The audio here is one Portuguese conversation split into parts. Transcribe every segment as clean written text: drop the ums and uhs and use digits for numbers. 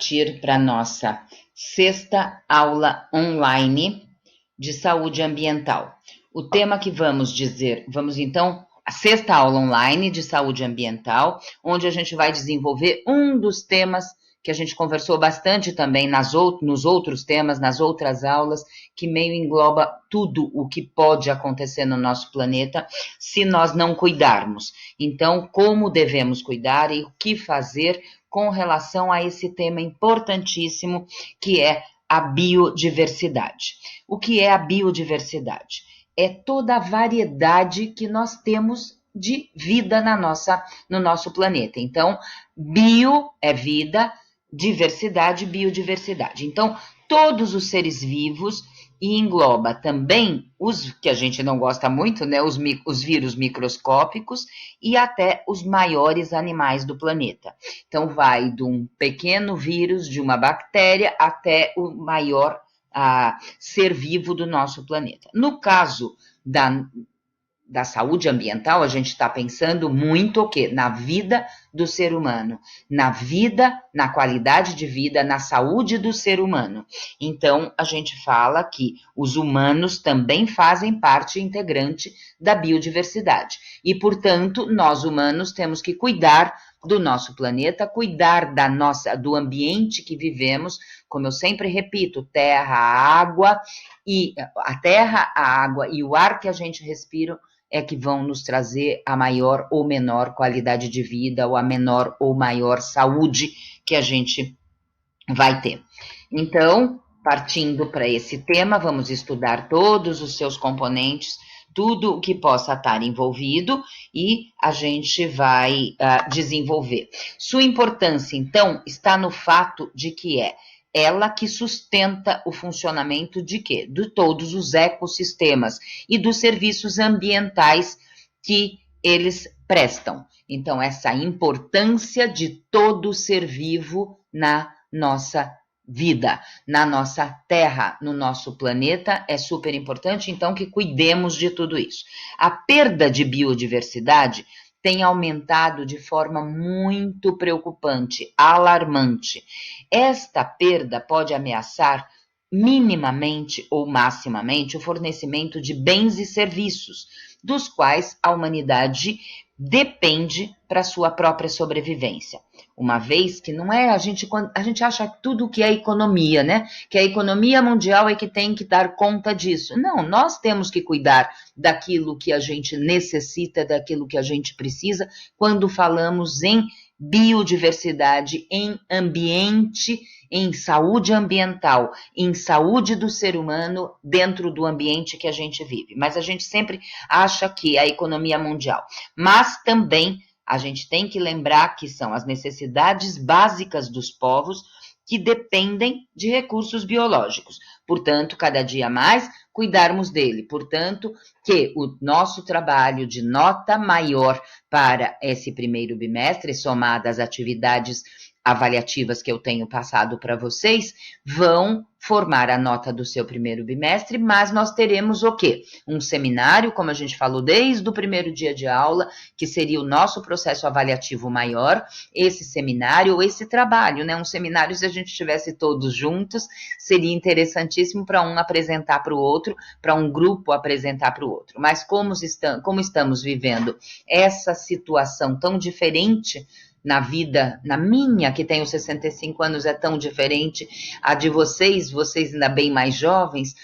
partir para a nossa sexta aula online de saúde ambiental. O tema que vamos então, a sexta aula online de saúde ambiental, onde a gente vai desenvolver um dos temas que a gente conversou bastante também nos outros temas, nas outras aulas, que meio engloba tudo o que pode acontecer no nosso planeta se nós não cuidarmos. Então, como devemos cuidar e o que fazer com relação a esse tema importantíssimo que é a biodiversidade. O que é a biodiversidade? É toda a variedade que nós temos de vida no nosso planeta. Então, bio é vida, diversidade, biodiversidade. Então, todos os seres vivos e engloba também os que a gente não gosta muito, né, os vírus microscópicos e até os maiores animais do planeta. Então, vai de um pequeno vírus, de uma bactéria, até o maior ser vivo do nosso planeta. No caso da saúde ambiental, a gente está pensando muito o quê? Na vida do ser humano, na vida, na qualidade de vida, na saúde do ser humano. Então, a gente fala que os humanos também fazem parte integrante da biodiversidade. E, portanto, nós humanos temos que cuidar do nosso planeta, cuidar do ambiente que vivemos, como eu sempre repito, terra, água e o ar que a gente respira é que vão nos trazer a maior ou menor qualidade de vida, ou a menor ou maior saúde que a gente vai ter. Então, partindo para esse tema, vamos estudar todos os seus componentes, tudo o que possa estar envolvido e a gente vai desenvolver. Sua importância, então, está no fato de que é ela que sustenta o funcionamento de quê? De todos os ecossistemas e dos serviços ambientais que eles prestam. Então, essa importância de todo ser vivo na nossa vida, na nossa terra, no nosso planeta, é super importante, então, que cuidemos de tudo isso. A perda de biodiversidade tem aumentado de forma muito preocupante, alarmante. Esta perda pode ameaçar minimamente ou maximamente o fornecimento de bens e serviços, dos quais a humanidade depende para sua própria sobrevivência. Uma vez que não é, a gente acha tudo que é economia, né? Que a economia mundial é que tem que dar conta disso. Não, nós temos que cuidar daquilo que a gente necessita, daquilo que a gente precisa, quando falamos em biodiversidade, em ambiente, em saúde ambiental, em saúde do ser humano dentro do ambiente que a gente vive. Mas a gente sempre acha que é a economia mundial. Mas também a gente tem que lembrar que são as necessidades básicas dos povos que dependem de recursos biológicos. Portanto, cada dia mais cuidarmos dele. Portanto, que o nosso trabalho de nota maior para esse primeiro bimestre, somado às atividades avaliativas que eu tenho passado para vocês, vão formar a nota do seu primeiro bimestre, mas nós teremos o quê? Um seminário, como a gente falou desde o primeiro dia de aula, que seria o nosso processo avaliativo maior, esse seminário, esse trabalho, né? Um seminário, se a gente estivesse todos juntos, seria interessantíssimo para um apresentar para o outro, para um grupo apresentar para o outro. Mas como estamos vivendo essa situação tão diferente na vida, na minha, que tenho 65 anos, é tão diferente, a de vocês ainda bem mais jovens,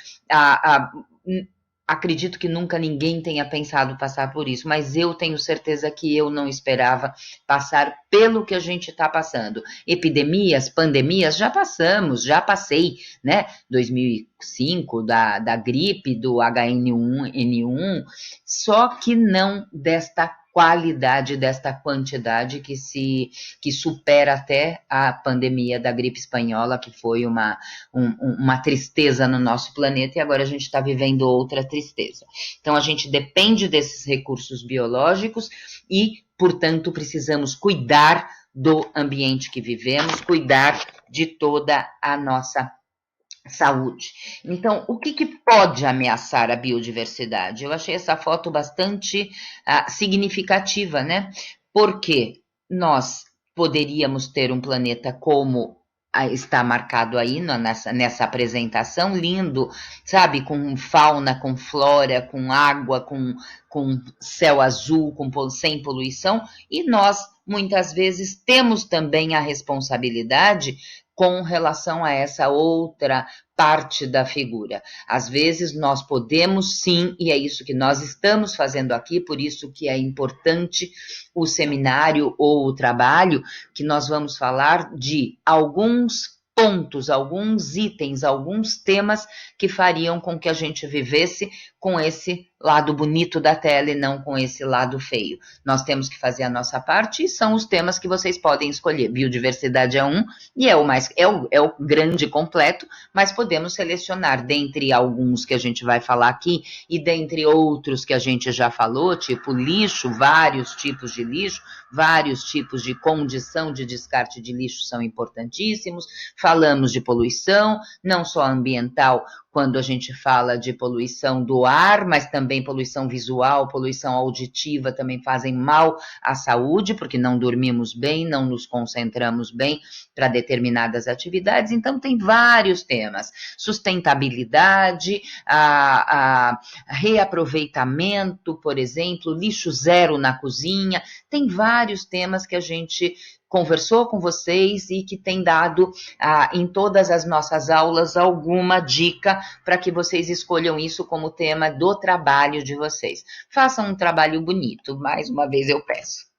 acredito que nunca ninguém tenha pensado passar por isso, mas eu tenho certeza que eu não esperava passar pelo que a gente está passando. Epidemias, pandemias, já passei, né? 2005, da gripe, do H1N1, só que não desta qualidade, desta quantidade que supera até a pandemia da gripe espanhola, que foi uma tristeza no nosso planeta, e agora a gente está vivendo outra tristeza. Então, a gente depende desses recursos biológicos e, portanto, precisamos cuidar do ambiente que vivemos, cuidar de toda a nossa saúde. Então, o que pode ameaçar a biodiversidade? Eu achei essa foto bastante significativa, né? Porque nós poderíamos ter um planeta como está marcado aí nessa apresentação, lindo, sabe, com fauna, com flora, com água, com céu azul, sem poluição, e nós, muitas vezes, temos também a responsabilidade com relação a essa outra parte da figura. Às vezes nós podemos sim, e é isso que nós estamos fazendo aqui, por isso que é importante o seminário ou o trabalho, que nós vamos falar de alguns pontos, alguns itens, alguns temas que fariam com que a gente vivesse com esse lado bonito da tela e não com esse lado feio. Nós temos que fazer a nossa parte e são os temas que vocês podem escolher. Biodiversidade é um e é o grande completo, mas podemos selecionar dentre alguns que a gente vai falar aqui e dentre outros que a gente já falou, tipo lixo, vários tipos de lixo, vários tipos de condição de descarte de lixo são importantíssimos. Falamos de poluição, não só ambiental, quando a gente fala de poluição do ar, mas também poluição visual, poluição auditiva também fazem mal à saúde, porque não dormimos bem, não nos concentramos bem para determinadas atividades. Então, tem vários temas. Sustentabilidade, reaproveitamento, por exemplo, lixo zero na cozinha. Tem vários temas que a gente conversou com vocês e que tem dado em todas as nossas aulas alguma dica para que vocês escolham isso como tema do trabalho de vocês. Façam um trabalho bonito, mais uma vez eu peço.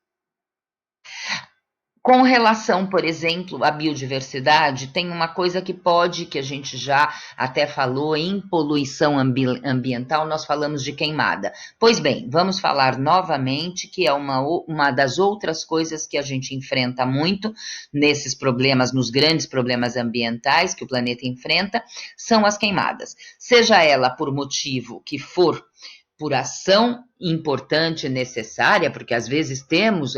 Com relação, por exemplo, à biodiversidade, tem uma coisa que a gente já até falou em poluição ambiental, nós falamos de queimada. Pois bem, vamos falar novamente que é uma das outras coisas que a gente enfrenta muito nesses problemas, nos grandes problemas ambientais que o planeta enfrenta, são as queimadas. Seja ela por motivo que for, por ação importante, necessária, porque às vezes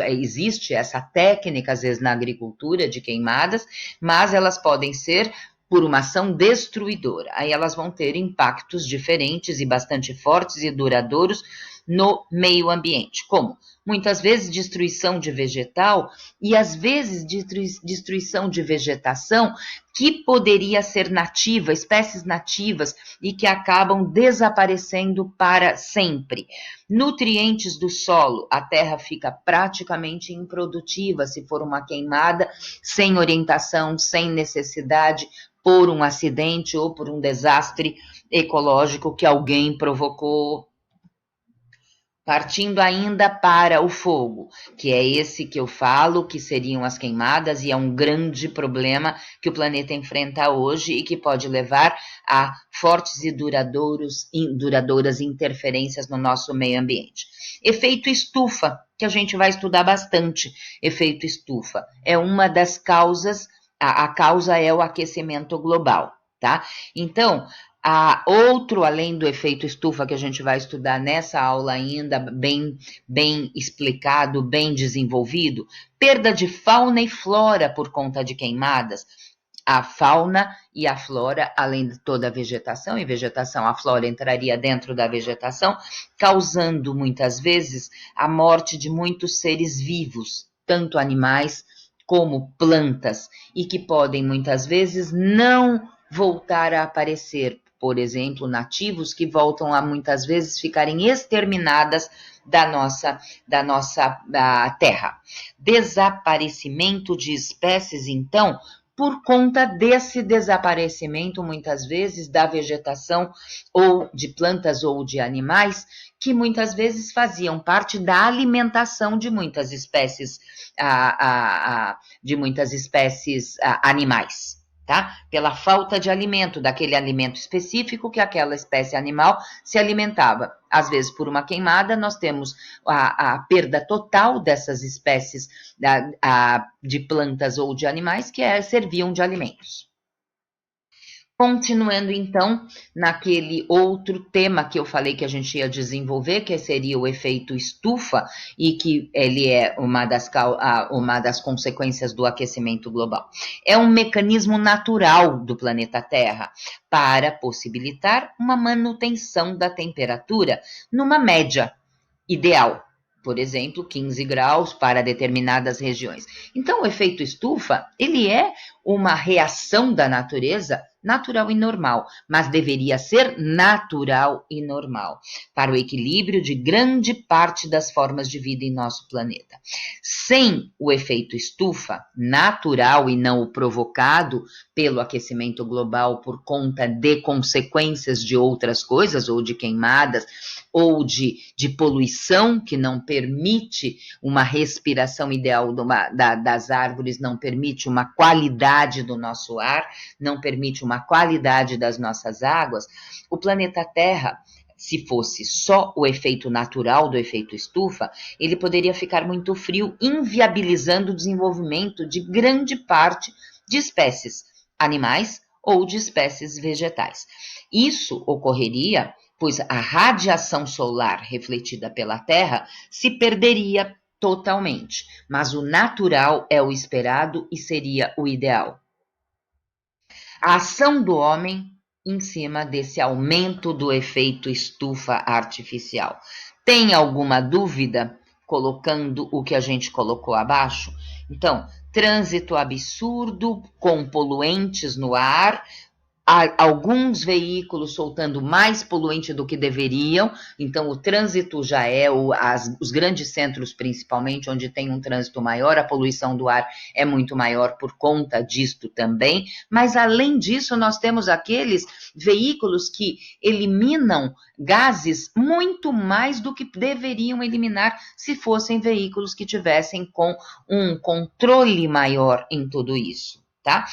existe essa técnica, às vezes na agricultura, de queimadas, mas elas podem ser por uma ação destruidora. Aí elas vão ter impactos diferentes e bastante fortes e duradouros no meio ambiente, como muitas vezes destruição de vegetal e às vezes destruição de vegetação que poderia ser nativa, espécies nativas e que acabam desaparecendo para sempre. Nutrientes do solo, a terra fica praticamente improdutiva se for uma queimada, sem orientação, sem necessidade, por um acidente ou por um desastre ecológico que alguém provocou. Partindo ainda para o fogo, que é esse que eu falo, que seriam as queimadas, e é um grande problema que o planeta enfrenta hoje e que pode levar a fortes e duradouras interferências no nosso meio ambiente. Efeito estufa, que a gente vai estudar bastante. Efeito estufa é uma das causas, a causa é o aquecimento global, tá? Então, outro, além do efeito estufa, que a gente vai estudar nessa aula ainda, bem explicado, bem desenvolvido, perda de fauna e flora por conta de queimadas. A fauna e a flora, além de toda a vegetação, e vegetação, a flora entraria dentro da vegetação, causando muitas vezes a morte de muitos seres vivos, tanto animais como plantas, e que podem muitas vezes não voltar a aparecer. Por exemplo, nativos que voltam a muitas vezes ficarem exterminadas da nossa terra. Desaparecimento de espécies, então, por conta desse desaparecimento, muitas vezes, da vegetação ou de plantas ou de animais, que muitas vezes faziam parte da alimentação de muitas espécies, animais. Tá? Pela falta de alimento, daquele alimento específico que aquela espécie animal se alimentava. Às vezes, por uma queimada, nós temos a perda total dessas espécies de plantas ou de animais que serviam de alimentos. Continuando, então, naquele outro tema que eu falei que a gente ia desenvolver, que seria o efeito estufa, e que ele é uma das consequências do aquecimento global. É um mecanismo natural do planeta Terra para possibilitar uma manutenção da temperatura numa média ideal. por exemplo, 15 graus para determinadas regiões. Então, o efeito estufa, ele é uma reação da natureza natural e normal, mas deveria ser natural e normal, para o equilíbrio de grande parte das formas de vida em nosso planeta. Sem o efeito estufa, natural e não o provocado pelo aquecimento global por conta de consequências de outras coisas, ou de queimadas, ou de poluição que não permite uma respiração ideal das árvores, não permite uma qualidade do nosso ar, não permite uma qualidade das nossas águas, o planeta Terra, se fosse só o efeito natural do efeito estufa, ele poderia ficar muito frio, inviabilizando o desenvolvimento de grande parte de espécies animais ou de espécies vegetais. Isso ocorreria pois a radiação solar refletida pela Terra se perderia totalmente, mas o natural é o esperado e seria o ideal. A ação do homem em cima desse aumento do efeito estufa artificial. Tem alguma dúvida colocando o que a gente colocou abaixo? Então, trânsito absurdo com poluentes no ar, alguns veículos soltando mais poluente do que deveriam, então o trânsito já é, os grandes centros principalmente, onde tem um trânsito maior, a poluição do ar é muito maior por conta disto também, mas além disso nós temos aqueles veículos que eliminam gases muito mais do que deveriam eliminar se fossem veículos que tivessem com um controle maior em tudo isso, tá?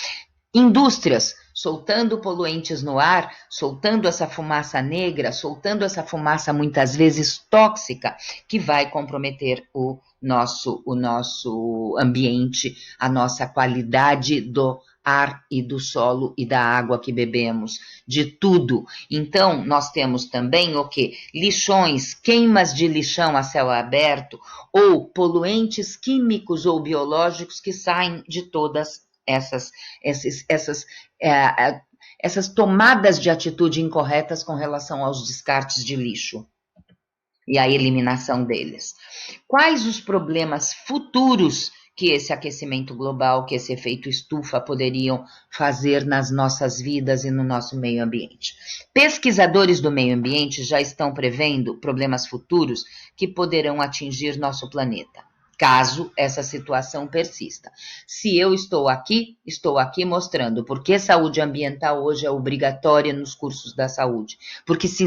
Indústrias soltando poluentes no ar, soltando essa fumaça negra, soltando essa fumaça muitas vezes tóxica, que vai comprometer o nosso ambiente, a nossa qualidade do ar e do solo e da água que bebemos, de tudo. Então, nós temos também o quê? Lixões, queimas de lixão a céu aberto, ou poluentes químicos ou biológicos que saem de todas essas tomadas de atitude incorretas com relação aos descartes de lixo e a eliminação deles. Quais os problemas futuros que esse aquecimento global, que esse efeito estufa poderiam fazer nas nossas vidas e no nosso meio ambiente? Pesquisadores do meio ambiente já estão prevendo problemas futuros que poderão atingir nosso planeta, caso essa situação persista. Se eu estou aqui mostrando por que saúde ambiental hoje é obrigatória nos cursos da saúde. Porque se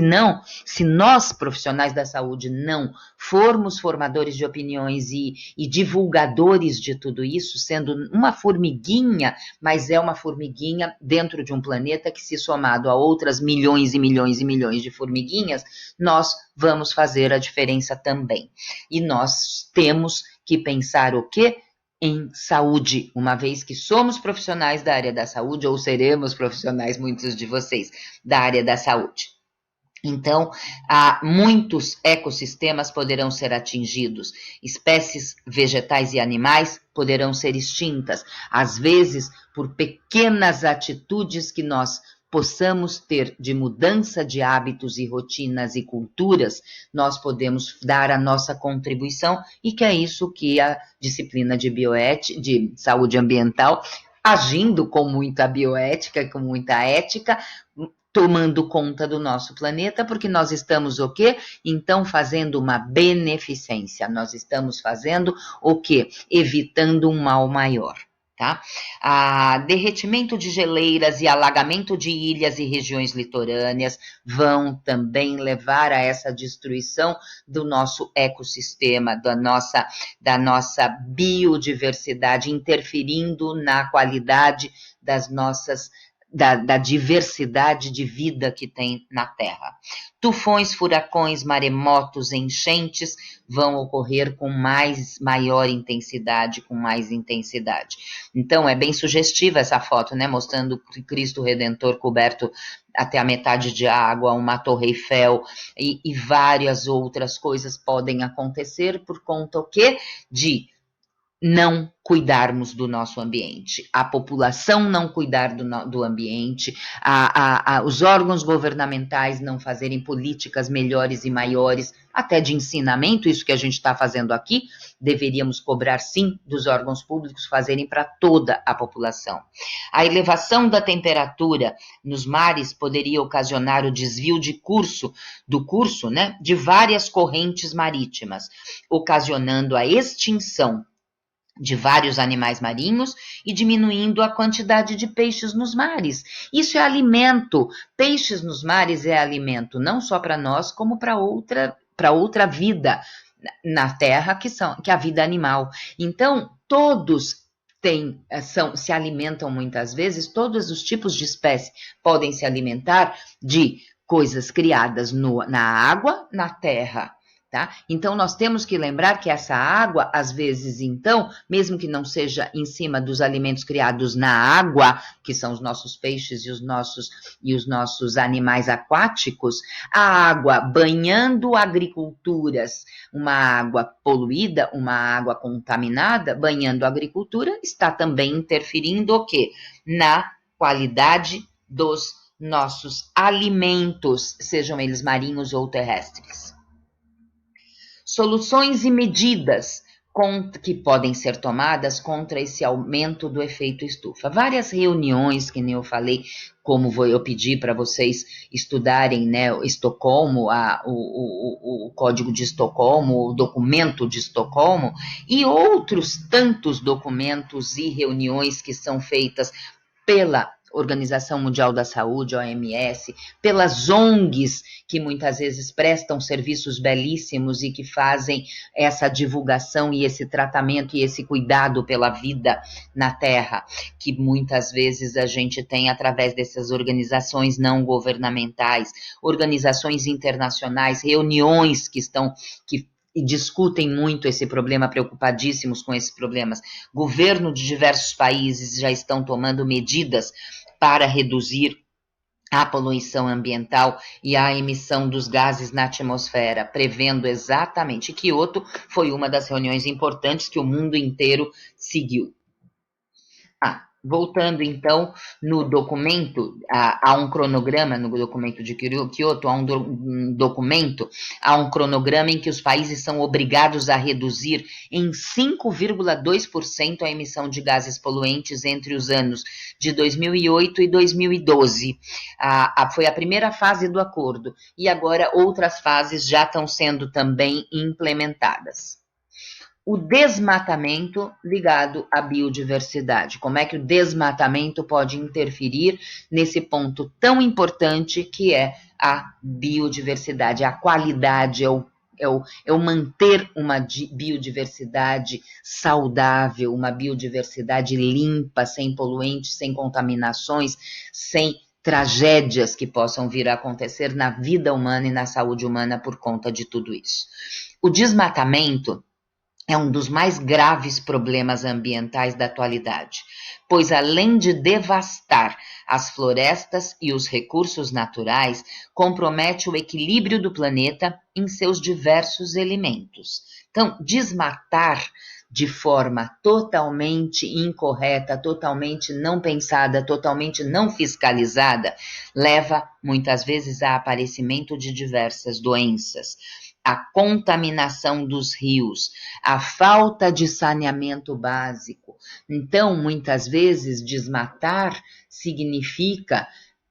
nós, profissionais da saúde, não formos formadores de opiniões e divulgadores de tudo isso, sendo uma formiguinha, mas é uma formiguinha dentro de um planeta que, se somado a outras milhões e milhões e milhões de formiguinhas, nós vamos fazer a diferença também. E nós temos que pensar o quê? Em saúde, uma vez que somos profissionais da área da saúde, ou seremos profissionais, muitos de vocês, da área da saúde. Então, muitos ecossistemas poderão ser atingidos, espécies vegetais e animais poderão ser extintas, às vezes por pequenas atitudes que nós possamos ter de mudança de hábitos e rotinas e culturas, nós podemos dar a nossa contribuição, e que é isso que a disciplina de saúde ambiental, agindo com muita bioética, com muita ética, tomando conta do nosso planeta, porque nós estamos o quê? Então, fazendo uma beneficência, nós estamos fazendo o quê? Evitando um mal maior. Tá? Derretimento de geleiras e alagamento de ilhas e regiões litorâneas vão também levar a essa destruição do nosso ecossistema, da nossa biodiversidade, interferindo na qualidade das nossas da diversidade de vida que tem na Terra. Tufões, furacões, maremotos, enchentes vão ocorrer com maior intensidade, com mais intensidade. Então, é bem sugestiva essa foto, né? Mostrando Cristo Redentor coberto até a metade de água, uma Torre Eiffel e várias outras coisas podem acontecer por conta o quê? De não cuidarmos do nosso ambiente, a população não cuidar do ambiente, os órgãos governamentais não fazerem políticas melhores e maiores, até de ensinamento, isso que a gente está fazendo aqui, deveríamos cobrar sim dos órgãos públicos fazerem para toda a população. A elevação da temperatura nos mares poderia ocasionar o desvio do curso, né, de várias correntes marítimas, ocasionando a extinção de vários animais marinhos e diminuindo a quantidade de peixes nos mares. Isso é alimento. Peixes nos mares é alimento não só para nós, como para outra vida na Terra, que é a vida animal. Então, todos se alimentam muitas vezes, todos os tipos de espécie podem se alimentar de coisas criadas na água, na terra. Tá? Então, nós temos que lembrar que essa água, às vezes, então, mesmo que não seja em cima dos alimentos criados na água, que são os nossos peixes e os nossos animais aquáticos, a água banhando agriculturas, uma água poluída, uma água contaminada, banhando a agricultura, está também interferindo o quê? Na qualidade dos nossos alimentos, sejam eles marinhos ou terrestres. Soluções e medidas que podem ser tomadas contra esse aumento do efeito estufa. Várias reuniões, que nem eu falei, como eu pedi para vocês estudarem, né, Estocolmo, o Código de Estocolmo, o documento de Estocolmo, e outros tantos documentos e reuniões que são feitas pela Organização Mundial da Saúde, OMS, pelas ONGs, que muitas vezes prestam serviços belíssimos e que fazem essa divulgação e esse tratamento e esse cuidado pela vida na Terra, que muitas vezes a gente tem através dessas organizações não governamentais, organizações internacionais, reuniões que discutem muito esse problema, preocupadíssimos com esses problemas. Governos de diversos países já estão tomando medidas para reduzir a poluição ambiental e a emissão dos gases na atmosfera, prevendo exatamente. Kyoto foi uma das reuniões importantes que o mundo inteiro seguiu. Voltando então no documento, há um cronograma no documento de Kyoto, há um documento, há um cronograma em que os países são obrigados a reduzir em 5,2% a emissão de gases poluentes entre os anos de 2008 e 2012. Foi a primeira fase do acordo e agora outras fases já estão sendo também implementadas. O desmatamento ligado à biodiversidade. Como é que o desmatamento pode interferir nesse ponto tão importante que é a biodiversidade, a qualidade, é o manter uma biodiversidade saudável, uma biodiversidade limpa, sem poluentes, sem contaminações, sem tragédias que possam vir a acontecer na vida humana e na saúde humana por conta de tudo isso. O desmatamento é um dos mais graves problemas ambientais da atualidade, pois além de devastar as florestas e os recursos naturais, compromete o equilíbrio do planeta em seus diversos elementos. Então, desmatar de forma totalmente incorreta, totalmente não pensada, totalmente não fiscalizada, leva muitas vezes a aparecimento de diversas doenças. A contaminação dos rios, a falta de saneamento básico. Então, muitas vezes, desmatar significa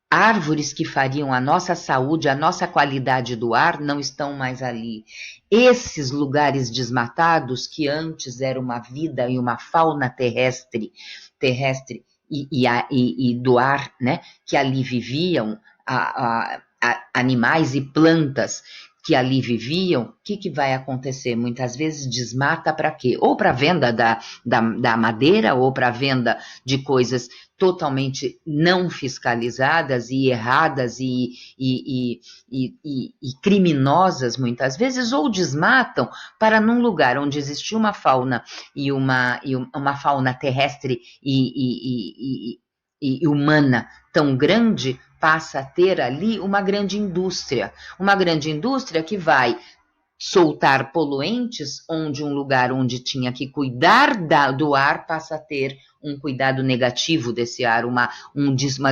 árvores que fariam a nossa saúde, a nossa qualidade do ar, não estão mais ali. Esses lugares desmatados, que antes era uma vida e uma fauna terrestre e do ar, né, que ali viviam, animais e plantas que ali viviam, o que vai acontecer? Muitas vezes desmata para quê? Ou para venda da madeira, ou para venda de coisas totalmente não fiscalizadas e erradas e criminosas muitas vezes, ou desmatam para num lugar onde existia uma fauna e uma fauna terrestre e humana tão grande, passa a ter ali uma grande indústria que vai soltar poluentes, onde um lugar onde tinha que cuidar do ar passa a ter um cuidado negativo desse ar, uma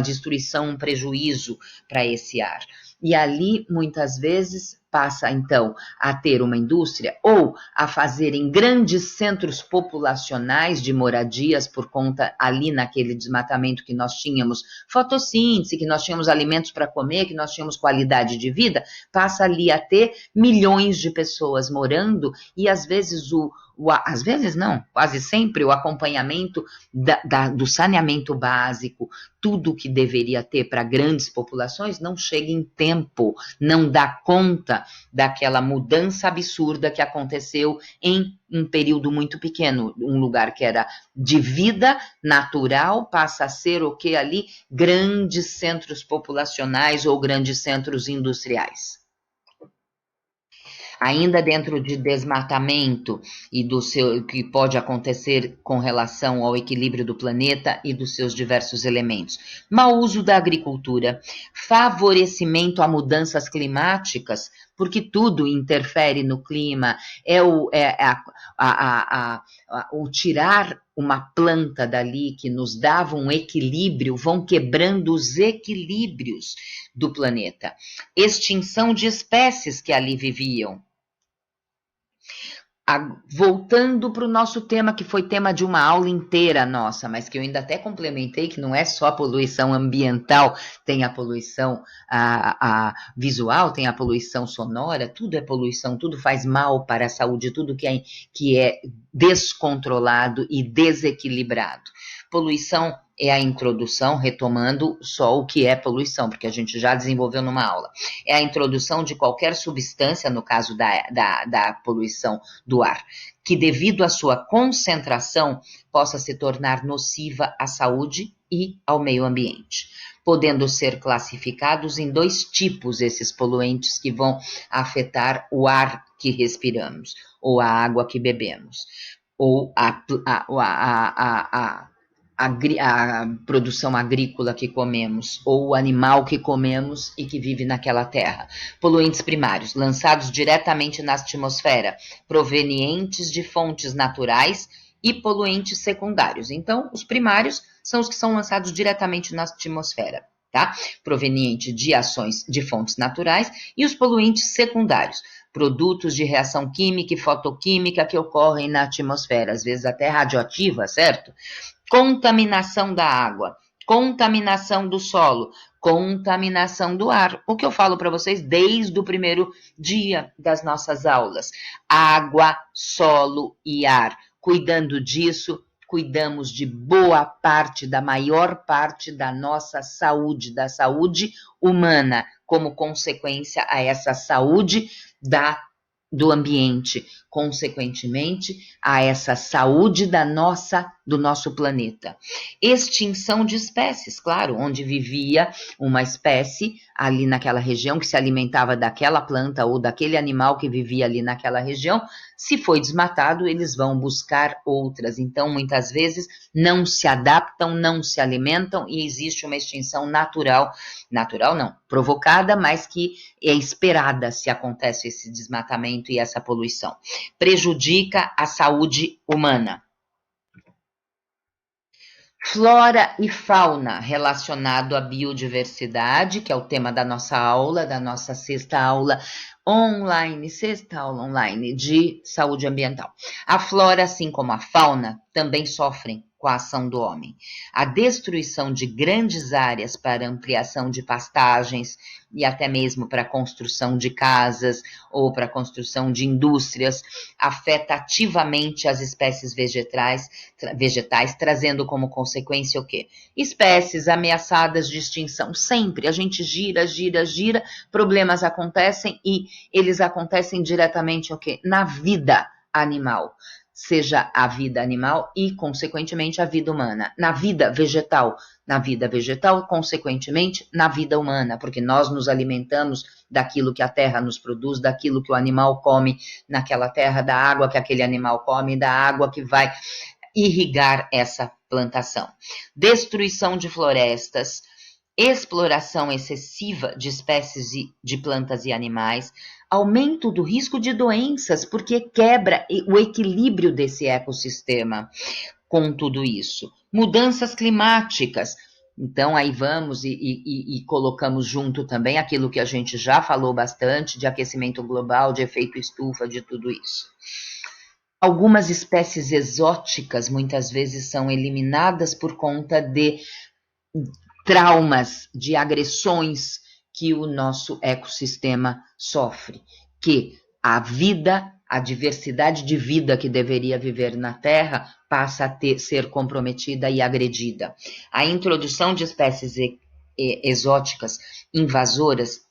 destruição, um prejuízo para esse ar. E ali, muitas vezes, passa então a ter uma indústria ou a fazerem grandes centros populacionais de moradias por conta ali naquele desmatamento que nós tínhamos fotossíntese, que nós tínhamos alimentos para comer, que nós tínhamos qualidade de vida, passa ali a ter milhões de pessoas morando e às vezes às vezes não, quase sempre o acompanhamento do saneamento básico, tudo que deveria ter para grandes populações não chega em tempo, não dá conta daquela mudança absurda que aconteceu em um período muito pequeno. Um lugar que era de vida natural passa a ser o que ali? Grandes centros populacionais ou grandes centros industriais. Ainda dentro de desmatamento e do seu que pode acontecer com relação ao equilíbrio do planeta e dos seus diversos elementos. Mau uso da agricultura, favorecimento a mudanças climáticas, porque tudo interfere no clima, o tirar uma planta dali que nos dava um equilíbrio, vão quebrando os equilíbrios do planeta. Extinção de espécies que ali viviam. Voltando para o nosso tema, que foi tema de uma aula inteira nossa, mas que eu ainda até complementei, que não é só a poluição ambiental, tem a poluição visual, tem a poluição sonora, tudo é poluição, tudo faz mal para a saúde, tudo que é descontrolado e desequilibrado. Poluição é a introdução, retomando só o que é poluição, porque a gente já desenvolveu numa aula. É a introdução de qualquer substância, no caso da poluição do ar, que devido à sua concentração possa se tornar nociva à saúde e ao meio ambiente, podendo ser classificados em 2 tipos esses poluentes que vão afetar o ar que respiramos, ou a água que bebemos, ou a produção agrícola que comemos, ou o animal que comemos e que vive naquela terra. Poluentes primários, lançados diretamente na atmosfera, provenientes de fontes naturais, e poluentes secundários. Então, os primários são os que são lançados diretamente na atmosfera, tá? Proveniente de ações de fontes naturais, e os poluentes secundários, produtos de reação química e fotoquímica que ocorrem na atmosfera, às vezes até radioativa, certo? Contaminação da água, contaminação do solo, contaminação do ar. O que eu falo para vocês desde o primeiro dia das nossas aulas. Água, solo e ar. Cuidando disso, cuidamos de boa parte, da maior parte da nossa saúde, da saúde humana, como consequência a essa saúde do ambiente, consequentemente a essa saúde do nosso planeta. Extinção de espécies, claro, onde vivia uma espécie ali naquela região que se alimentava daquela planta ou daquele animal que vivia ali naquela região, se foi desmatado, eles vão buscar outras. Então, muitas vezes, não se adaptam, não se alimentam e existe uma extinção natural não, provocada, mas que é esperada se acontece esse desmatamento e essa poluição. Prejudica a saúde humana. Flora e fauna relacionado à biodiversidade, que é o tema da nossa aula, da nossa sexta aula online de saúde ambiental. A flora, assim como a fauna, também sofrem com a ação do homem. A destruição de grandes áreas para ampliação de pastagens e até mesmo para a construção de casas ou para a construção de indústrias afeta ativamente as espécies vegetais, trazendo como consequência o quê? Espécies ameaçadas de extinção. Sempre a gente gira, problemas acontecem e eles acontecem diretamente o quê? Na vida animal. Seja a vida animal e, consequentemente, a vida humana. Na vida vegetal, consequentemente, na vida humana, porque nós nos alimentamos daquilo que a terra nos produz, daquilo que o animal come naquela terra, da água que aquele animal come, da água que vai irrigar essa plantação. Destruição de florestas, exploração excessiva de espécies de plantas e animais, aumento do risco de doenças, porque quebra o equilíbrio desse ecossistema com tudo isso. Mudanças climáticas. Então, aí vamos e colocamos junto também aquilo que a gente já falou bastante, de aquecimento global, de efeito estufa, de tudo isso. Algumas espécies exóticas muitas vezes são eliminadas por conta de traumas, de agressões que o nosso ecossistema sofre, que a vida, a diversidade de vida que deveria viver na Terra passa a ser comprometida e agredida. A introdução de espécies exóticas invasoras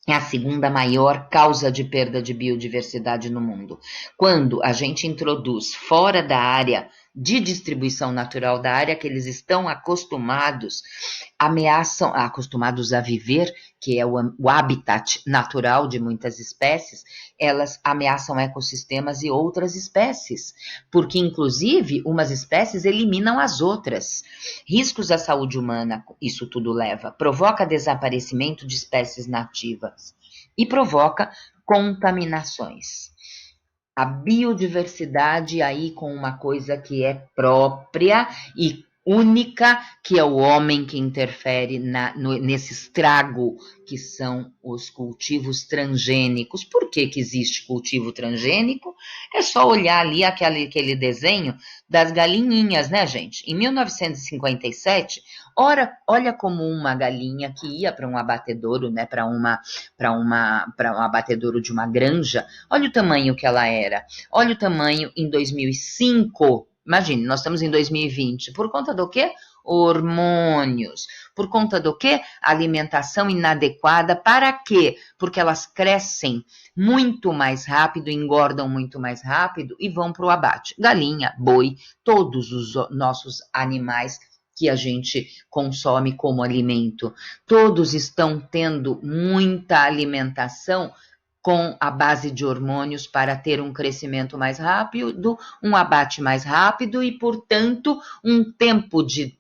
é a segunda maior causa de perda de biodiversidade no mundo. Quando a gente introduz fora da área de distribuição natural, da área que eles estão acostumados, acostumados a viver, que é o habitat natural de muitas espécies, elas ameaçam ecossistemas e outras espécies, porque inclusive umas espécies eliminam as outras. Riscos à saúde humana, isso tudo leva, provoca desaparecimento de espécies nativas e provoca contaminações. A biodiversidade aí com uma coisa que é própria e única, que é o homem que interfere nesse estrago que são os cultivos transgênicos. Por que existe cultivo transgênico? É só olhar ali aquele desenho das galinhinhas, né, gente? Em 1957, olha como uma galinha que ia para um abatedouro, né, para um abatedouro de uma granja, olha o tamanho que ela era. Olha o tamanho em 2005. Imagine, nós estamos em 2020. Por conta do quê? Hormônios. Por conta do quê? Alimentação inadequada. Para quê? Porque elas crescem muito mais rápido, engordam muito mais rápido e vão para o abate. Galinha, boi, todos os nossos animais que a gente consome como alimento, todos estão tendo muita alimentação com a base de hormônios para ter um crescimento mais rápido, um abate mais rápido e, portanto, um tempo de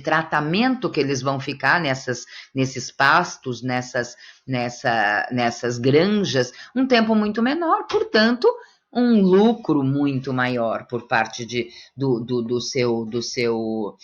tratamento que eles vão ficar nesses pastos, nessas granjas, um tempo muito menor, portanto, um lucro muito maior por parte do seu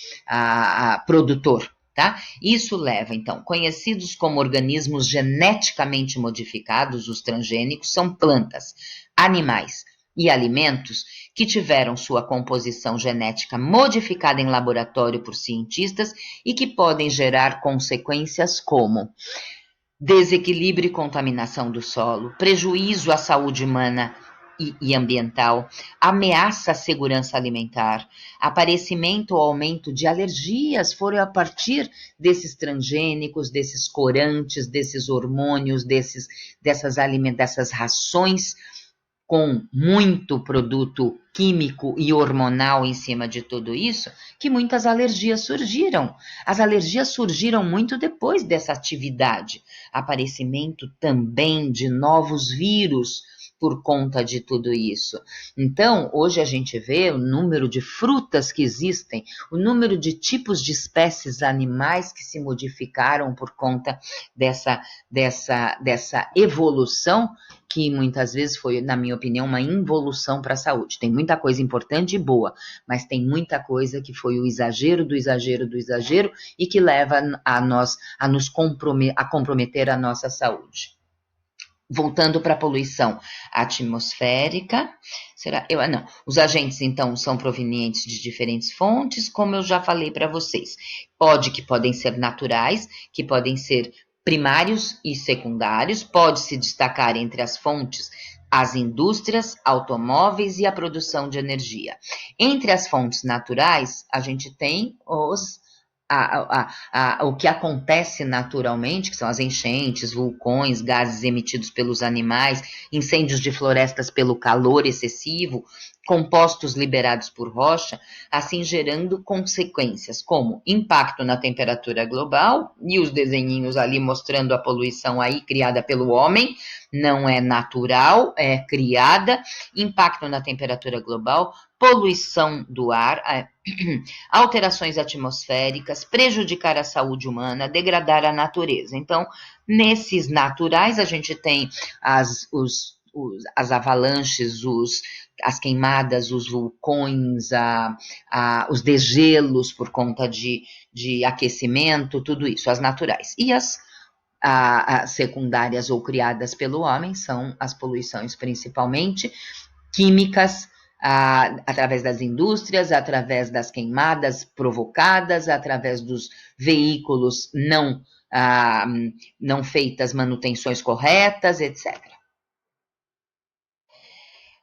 produtor. Tá? Isso leva, então, conhecidos como organismos geneticamente modificados, os transgênicos, são plantas, animais e alimentos que tiveram sua composição genética modificada em laboratório por cientistas e que podem gerar consequências como desequilíbrio e contaminação do solo, prejuízo à saúde humana e ambiental, ameaça à segurança alimentar, aparecimento ou aumento de alergias foram a partir desses transgênicos, desses corantes, desses hormônios, dessas rações com muito produto químico e hormonal em cima de tudo isso, que muitas alergias surgiram. As alergias surgiram muito depois dessa atividade. Aparecimento também de novos vírus por conta de tudo isso. Então, hoje a gente vê o número de frutas que existem, o número de tipos de espécies animais que se modificaram por conta dessa evolução, que muitas vezes foi, na minha opinião, uma involução para a saúde. Tem muita coisa importante e boa, mas tem muita coisa que foi o exagero do exagero do exagero e que leva a nos comprometer a nossa saúde. Voltando para a poluição atmosférica, não. Os agentes, então, são provenientes de diferentes fontes, como eu já falei para vocês. Podem ser naturais, que podem ser primários e secundários, pode se destacar entre as fontes as indústrias, automóveis e a produção de energia. Entre as fontes naturais, a gente tem o que acontece naturalmente, que são as enchentes, vulcões, gases emitidos pelos animais, incêndios de florestas pelo calor excessivo, compostos liberados por rocha, assim gerando consequências como impacto na temperatura global, e os desenhinhos ali mostrando a poluição aí criada pelo homem, não é natural, é criada, impacto na temperatura global, poluição do ar, alterações atmosféricas, prejudicar a saúde humana, degradar a natureza. Então, nesses naturais, a gente tem as avalanches, as queimadas, os vulcões, os degelos por conta de aquecimento, tudo isso, as naturais. E as secundárias ou criadas pelo homem são as poluições principalmente químicas, através das indústrias, através das queimadas provocadas, através dos veículos não feitas manutenções corretas, etc.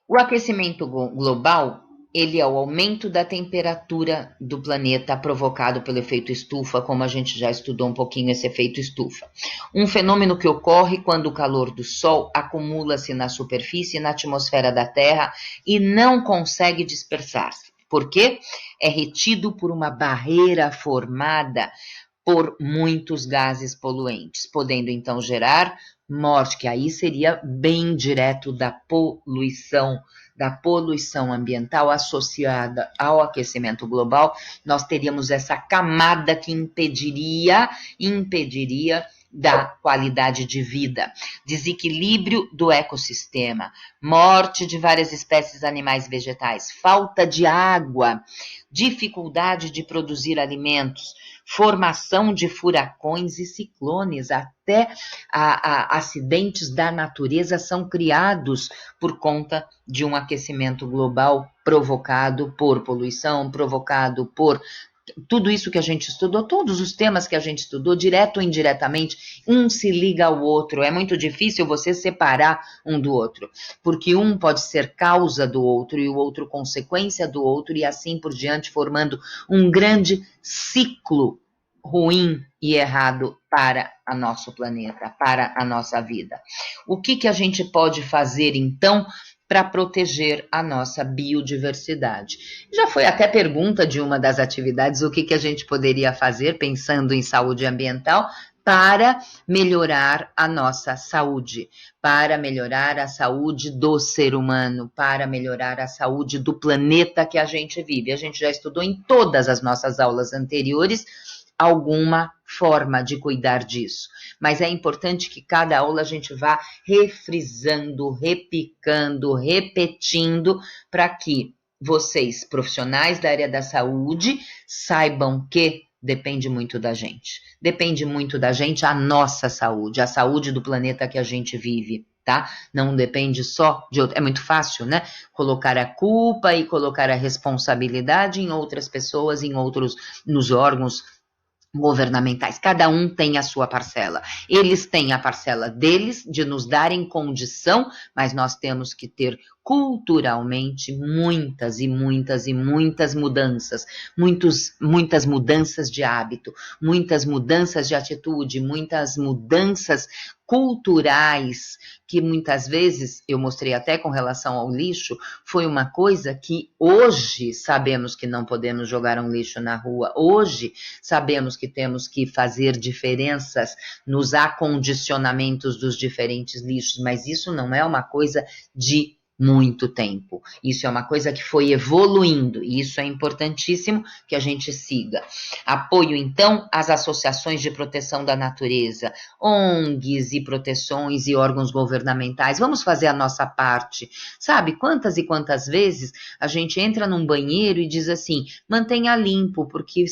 O aquecimento global, ele é o aumento da temperatura do planeta provocado pelo efeito estufa, como a gente já estudou um pouquinho esse efeito estufa. Um fenômeno que ocorre quando o calor do Sol acumula-se na superfície, na atmosfera da Terra e não consegue dispersar-se. Por quê? É retido por uma barreira formada por muitos gases poluentes, podendo então gerar morte, que aí seria bem direto da poluição ambiental associada ao aquecimento global. Nós teríamos essa camada que impediria da qualidade de vida, desequilíbrio do ecossistema, morte de várias espécies animais e vegetais, falta de água, dificuldade de produzir alimentos, formação de furacões e ciclones, até acidentes da natureza são criados por conta de um aquecimento global provocado por poluição, provocado por tudo isso que a gente estudou, todos os temas que a gente estudou, direto ou indiretamente, um se liga ao outro. É muito difícil você separar um do outro, porque um pode ser causa do outro e o outro consequência do outro, e assim por diante, formando um grande ciclo ruim e errado para o nosso planeta, para a nossa vida. O que a gente pode fazer, então, para proteger a nossa biodiversidade? Já foi até pergunta de uma das atividades, o que a gente poderia fazer, pensando em saúde ambiental, para melhorar a nossa saúde, para melhorar a saúde do ser humano, para melhorar a saúde do planeta que a gente vive. A gente já estudou em todas as nossas aulas anteriores alguma forma de cuidar disso. Mas é importante que cada aula a gente vá refrisando, repicando, repetindo, para que vocês, profissionais da área da saúde, saibam que depende muito da gente. Depende muito da gente a nossa saúde, a saúde do planeta que a gente vive, tá? Não depende só de outro. É muito fácil, né? Colocar a culpa e colocar a responsabilidade em outras pessoas, nos órgãos governamentais. Cada um tem a sua parcela. Eles têm a parcela deles de nos darem condição, mas nós temos que ter culturalmente muitas e muitas e muitas mudanças, muitas mudanças de hábito, muitas mudanças de atitude, muitas mudanças culturais, que muitas vezes, eu mostrei até com relação ao lixo, foi uma coisa que hoje sabemos que não podemos jogar um lixo na rua, hoje sabemos que temos que fazer diferenças nos acondicionamentos dos diferentes lixos, mas isso não é uma coisa de muito tempo. Isso é uma coisa que foi evoluindo, e isso é importantíssimo que a gente siga. Apoio, então, às associações de proteção da natureza, ONGs e proteções e órgãos governamentais. Vamos fazer a nossa parte. Sabe, quantas e quantas vezes a gente entra num banheiro e diz assim, mantenha limpo, porque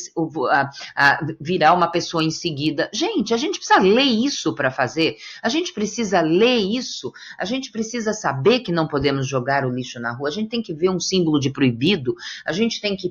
virá uma pessoa em seguida. Gente, a gente precisa ler isso para fazer, a gente precisa ler isso, a gente precisa saber que não podemos jogar o lixo na rua, a gente tem que ver um símbolo de proibido, a gente tem que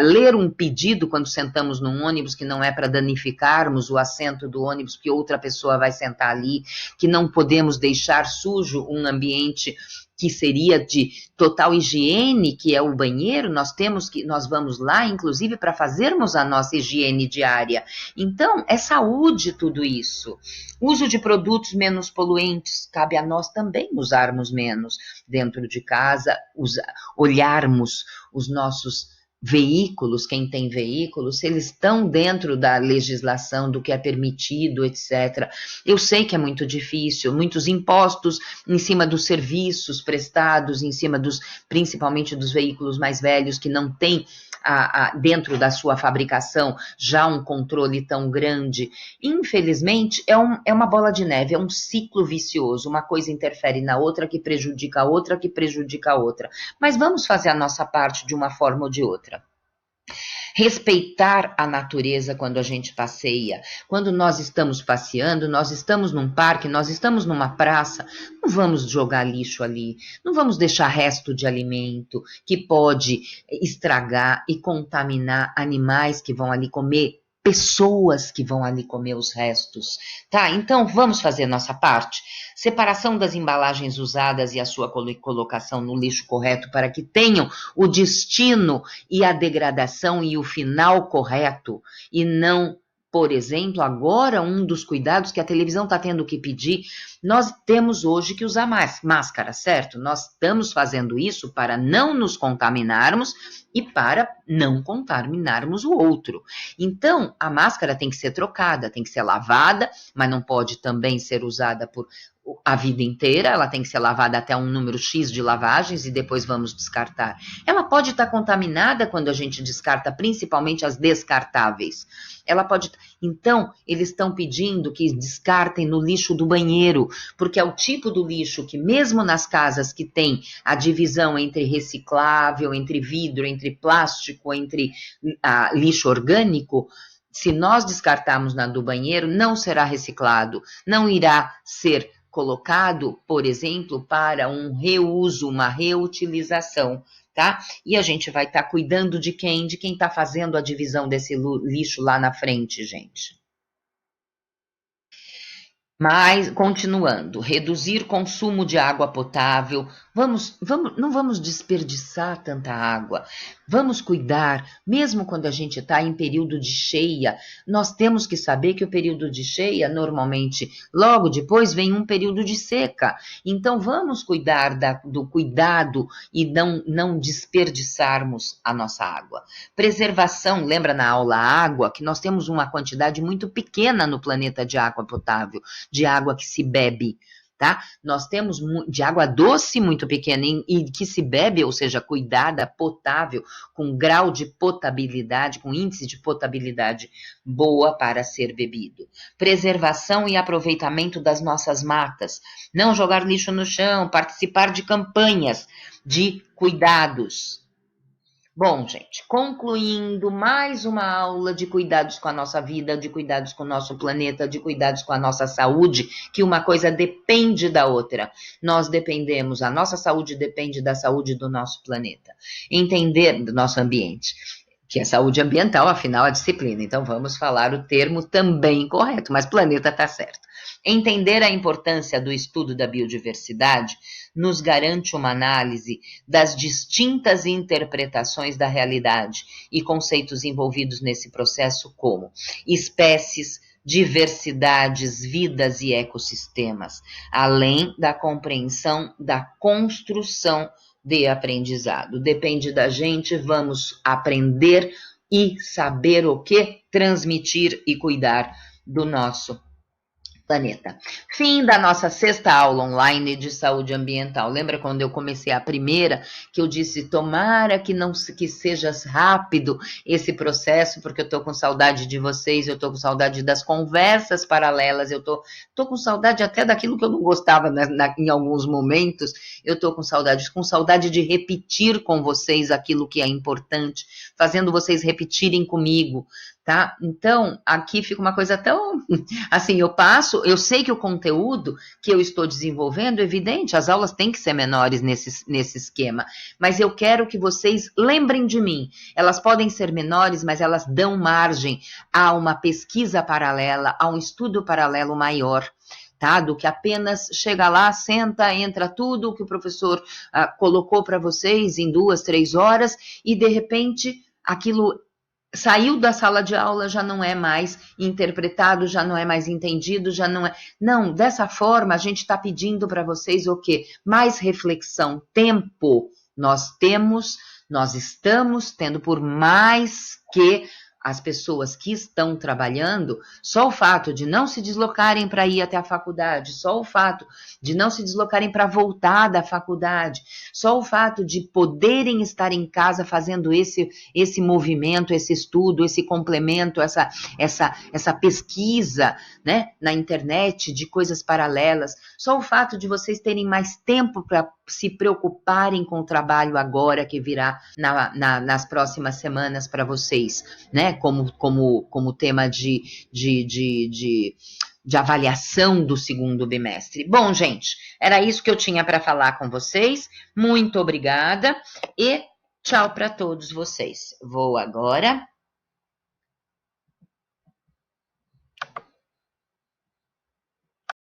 ler um pedido quando sentamos num ônibus, que não é para danificarmos o assento do ônibus, que outra pessoa vai sentar ali, que não podemos deixar sujo um ambiente que seria de total higiene, que é o banheiro, nós vamos lá, inclusive, para fazermos a nossa higiene diária. Então, é saúde tudo isso. Uso de produtos menos poluentes, cabe a nós também usarmos menos dentro de casa, olharmos os nossos veículos, quem tem veículos, se eles estão dentro da legislação do que é permitido, etc. Eu sei que é muito difícil, muitos impostos em cima dos serviços prestados, em cima principalmente dos veículos mais velhos que não têm dentro da sua fabricação já um controle tão grande. Infelizmente, é uma bola de neve, é um ciclo vicioso, uma coisa interfere na outra, que prejudica a outra, que prejudica a outra. Mas vamos fazer a nossa parte de uma forma ou de outra. Respeitar a natureza quando a gente passeia. Quando nós estamos passeando, nós estamos num parque, nós estamos numa praça, não vamos jogar lixo ali, não vamos deixar resto de alimento que pode estragar e contaminar animais que vão ali comer, pessoas que vão ali comer os restos, tá? Então, vamos fazer nossa parte. Separação das embalagens usadas e a sua colocação no lixo correto para que tenham o destino e a degradação e o final correto, e não, por exemplo, agora um dos cuidados que a televisão está tendo que pedir, nós temos hoje que usar máscara, certo? Nós estamos fazendo isso para não nos contaminarmos e para não contaminarmos o outro. Então, a máscara tem que ser trocada, tem que ser lavada, mas não pode também ser usada por a vida inteira, ela tem que ser lavada até um número X de lavagens e depois vamos descartar. Ela pode estar contaminada quando a gente descarta, principalmente as descartáveis. Ela pode... Então, eles estão pedindo que descartem no lixo do banheiro, porque é o tipo do lixo que mesmo nas casas que tem a divisão entre reciclável, entre vidro, entre plástico, entre lixo orgânico, se nós descartarmos na do banheiro, não será reciclado, não irá ser colocado, por exemplo, para um reuso, uma reutilização, tá? E a gente vai estar cuidando de quem? De quem está fazendo a divisão desse lixo lá na frente, gente. Mas, continuando, reduzir consumo de água potável, não vamos desperdiçar tanta água, vamos cuidar, mesmo quando a gente está em período de cheia, nós temos que saber que o período de cheia, normalmente, logo depois vem um período de seca, então vamos cuidar do cuidado e não desperdiçarmos a nossa água. Preservação, lembra na aula água, que nós temos uma quantidade muito pequena no planeta de água potável, de água que se bebe, tá? Nós temos de água doce muito pequena e que se bebe, ou seja, cuidada, potável, com grau de potabilidade, com índice de potabilidade boa para ser bebido. Preservação e aproveitamento das nossas matas. Não jogar lixo no chão, participar de campanhas de cuidados. Bom, gente, concluindo mais uma aula de cuidados com a nossa vida, de cuidados com o nosso planeta, de cuidados com a nossa saúde, que uma coisa depende da outra. Nós dependemos, a nossa saúde depende da saúde do nosso planeta. Entender do nosso ambiente, que é saúde ambiental, afinal, a disciplina. Então, vamos falar o termo também correto, mas planeta está certo. Entender a importância do estudo da biodiversidade nos garante uma análise das distintas interpretações da realidade e conceitos envolvidos nesse processo, como espécies, diversidades, vidas e ecossistemas, além da compreensão da construção de aprendizado. Depende da gente, vamos aprender e saber o que transmitir e cuidar do nosso planeta. Fim da nossa sexta aula online de saúde ambiental. Lembra quando eu comecei a primeira, que eu disse, tomara que seja rápido esse processo, porque eu estou com saudade de vocês, eu estou com saudade das conversas paralelas, eu estou com saudade até daquilo que eu não gostava em alguns momentos, eu estou com saudade de repetir com vocês aquilo que é importante, fazendo vocês repetirem comigo, tá? Então, aqui fica uma coisa tão... Assim, eu sei que o conteúdo que eu estou desenvolvendo, evidente, as aulas têm que ser menores nesse esquema, mas eu quero que vocês lembrem de mim. Elas podem ser menores, mas elas dão margem a uma pesquisa paralela, a um estudo paralelo maior, tá? Do que apenas chega lá, senta, entra tudo que o professor colocou para vocês em 2, 3 horas e de repente aquilo saiu da sala de aula, já não é mais interpretado, já não é mais entendido, já não é... Não, dessa forma a gente está pedindo para vocês o quê? Mais reflexão, tempo. Nós estamos tendo por mais que as pessoas que estão trabalhando, só o fato de não se deslocarem para ir até a faculdade, só o fato de não se deslocarem para voltar da faculdade, só o fato de poderem estar em casa fazendo esse movimento, esse estudo, esse complemento, essa pesquisa, né, na internet de coisas paralelas, só o fato de vocês terem mais tempo para se preocuparem com o trabalho agora que virá nas próximas semanas para vocês, né? Como tema de avaliação do segundo bimestre. Bom, gente, era isso que eu tinha para falar com vocês. Muito obrigada e tchau para todos vocês. Vou agora